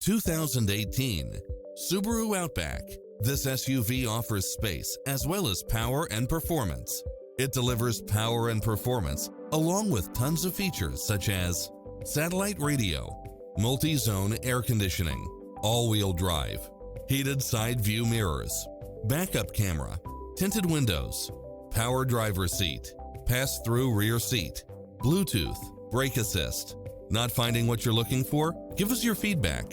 2018 Subaru Outback. This SUV offers space as well as power and performance. It delivers power and performance along with tons of features such as satellite radio, multi-zone air conditioning, all-wheel drive, heated side view mirrors, backup camera, tinted windows, power driver seat, pass-through rear seat, Bluetooth, brake assist. Not finding what you're looking for? Give us your feedback.